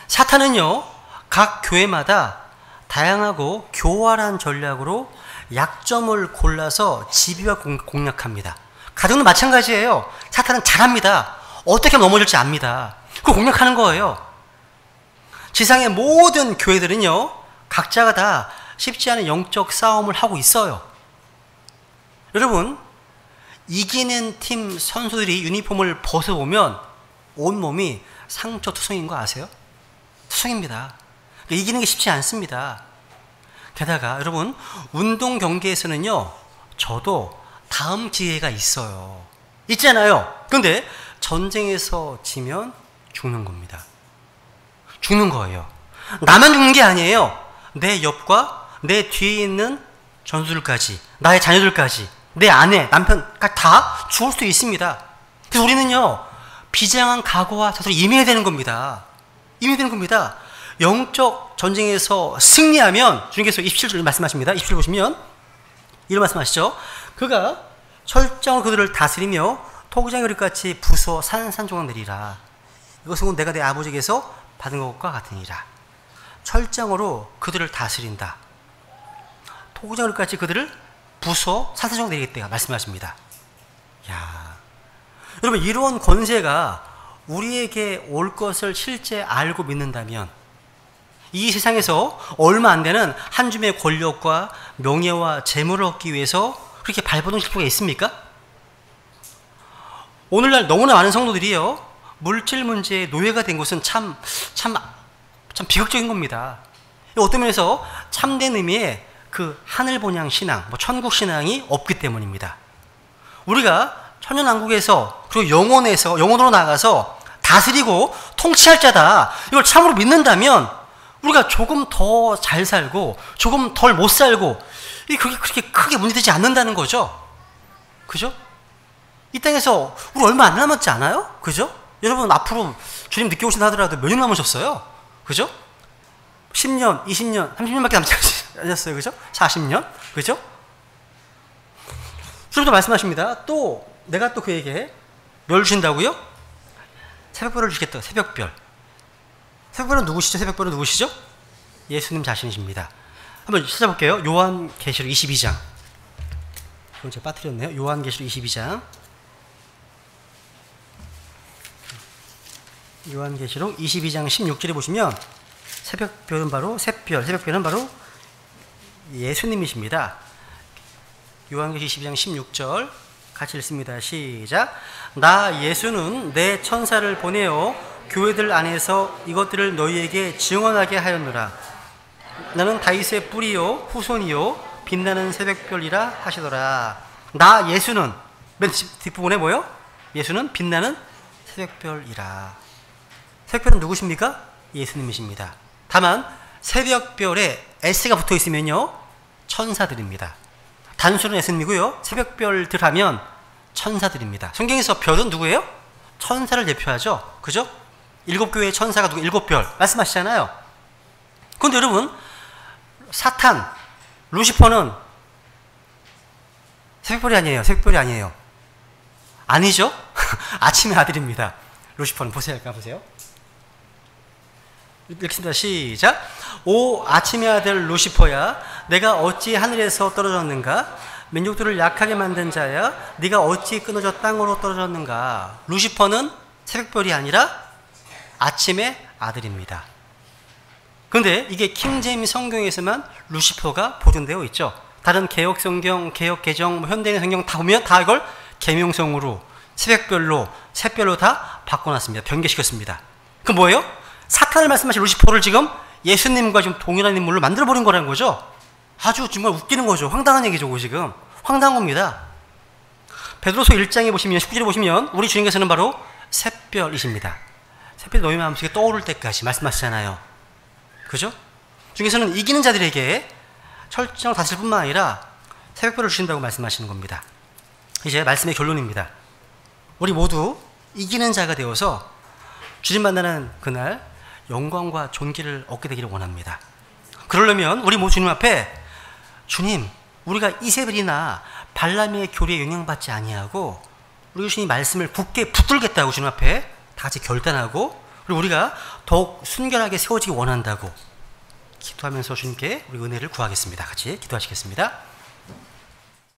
사탄은요, 각 교회마다 다양하고 교활한 전략으로 약점을 골라서 지비와 공략합니다. 가정도 마찬가지예요. 사탄은 잘합니다. 어떻게 하면 넘어질지 압니다. 그걸 공략하는 거예요. 지상의 모든 교회들은요, 각자가 다 쉽지 않은 영적 싸움을 하고 있어요. 여러분, 이기는 팀 선수들이 유니폼을 벗어보면 온몸이 상처투성인 거 아세요? 투성입니다. 이기는 게 쉽지 않습니다. 게다가 여러분, 운동 경기에서는요, 저도 다음 기회가 있어요. 있잖아요. 그런데 전쟁에서 지면 죽는 겁니다. 죽는 거예요. 나만 죽는 게 아니에요. 내 옆과 내 뒤에 있는 전수들까지, 나의 자녀들까지, 내 아내, 남편까지 다 죽을 수도 있습니다. 그래서 우리는요, 비장한 각오와 자세로 임해야 되는 겁니다. 임해야 되는 겁니다. 영적 전쟁에서 승리하면 주님께서 27절 말씀하십니다. 27절 보시면 이런 말씀하시죠. 그가 철장으로 그들을 다스리며 토기장의 그릇같이 부숴 산산조각 내리라. 이것은 내가 내 아버지에게서 받은 것과 같으니라. 철장으로 그들을 다스린다. 토기장의 그릇같이 그들을 부숴 산산조각 내리겠다 말씀하십니다. 야, 여러분, 이런 권세가 우리에게 올 것을 실제 알고 믿는다면 이 세상에서 얼마 안 되는 한 줌의 권력과 명예와 재물을 얻기 위해서 그렇게 발버둥 칠 필요가 있습니까? 오늘날 너무나 많은 성도들이요, 물질 문제의 노예가 된 것은 참 비극적인 겁니다. 어떤 면에서 참된 의미의 그 하늘 본향 신앙, 천국 신앙이 없기 때문입니다. 우리가 천연왕국에서 그리고 영혼으로 나가서 다스리고 통치할 자다, 이걸 참으로 믿는다면 우리가 조금 더 잘 살고 조금 덜 못 살고 그게 그렇게 크게 문제되지 않는다는 거죠. 그죠? 이 땅에서 우리 얼마 안 남았지 않아요? 그죠? 여러분 앞으로 주님 늦게 오신다 하더라도 몇 년 남으셨어요? 그죠? 10년, 20년, 30년밖에 남지 않았어요. 그죠? 40년? 그죠? 주님도 말씀하십니다. 또 내가 또 그에게 뭘 주신다고요? 새벽별을 주겠다. 새벽별. 새벽별은 누구시죠? 새벽별은 누구시죠? 예수님 자신이십니다. 한번 찾아볼게요. 요한계시록 22장. 이건 제가 빠뜨렸네요. 요한계시록 22장. 요한계시록 22장 16절에 보시면 새벽별은 바로 새벽별은 바로 예수님이십니다. 요한계시록 22장 16절 같이 읽습니다. 시작. 나 예수는 내 천사를 보내어 교회들 안에서 이것들을 너희에게 증언하게 하였노라. 나는 다윗의 뿌리요 후손이요 빛나는 새벽별이라 하시더라. 나 예수는, 맨 뒷부분에 뭐요? 예수는 빛나는 새벽별이라. 새벽별은 누구십니까? 예수님이십니다. 다만 새벽별에 S가 붙어 있으면요, 천사들입니다. 단수는 예수님이고요, 새벽별들 하면 천사들입니다. 성경에서 별은 누구예요? 천사를 대표하죠. 그죠? 7교회의 천사가 누구? 7별 말씀하시잖아요. 그런데 여러분, 사탄, 루시퍼는 새벽별이 아니에요. 새벽별이 아니에요. 아니죠? 아침의 아들입니다. 루시퍼는 보세요. 보세요. 읽습니다. 시작. 오 아침의 아들 루시퍼야, 내가 어찌 하늘에서 떨어졌는가? 민족들을 약하게 만든 자야, 네가 어찌 끊어져 땅으로 떨어졌는가? 루시퍼는 새벽별이 아니라 아침의 아들입니다. 그런데 이게 킹제임스 성경에서만 루시퍼가 보존되어 있죠. 다른 개혁 성경, 개혁 개정, 현대인 성경 다 보면 다 이걸 계명성으로, 새벽별로, 새별로 다 바꿔놨습니다. 변개시켰습니다. 그 뭐예요? 사탄을 말씀하신 루시퍼를 지금 예수님과 좀 동일한 인물로 만들어버린 거라는 거죠. 아주 정말 웃기는 거죠. 황당한 얘기죠. 지금 황당한 겁니다. 베드로서 1장에 보시면 19절에 보시면 우리 주님께서는 바로 새별이십니다. 새별이 너희 마음속에 떠오를 때까지 말씀하시잖아요. 그죠? 주님께서는 이기는 자들에게 철저히 다스릴 뿐만 아니라 새벽별을 주신다고 말씀하시는 겁니다. 이제 말씀의 결론입니다. 우리 모두 이기는 자가 되어서 주님 만나는 그날 영광과 존귀를 얻게 되기를 원합니다. 그러려면 우리 모두 주님 앞에, 주님, 우리가 이세벨이나 발람의 교리에 영향받지 아니하고 우리 주님 말씀을 굳게 붙들겠다고 주님 앞에 다 같이 결단하고, 그리고 우리가 더욱 순결하게 세워지기 원한다고 기도하면서 주님께 우리 은혜를 구하겠습니다. 같이 기도하시겠습니다.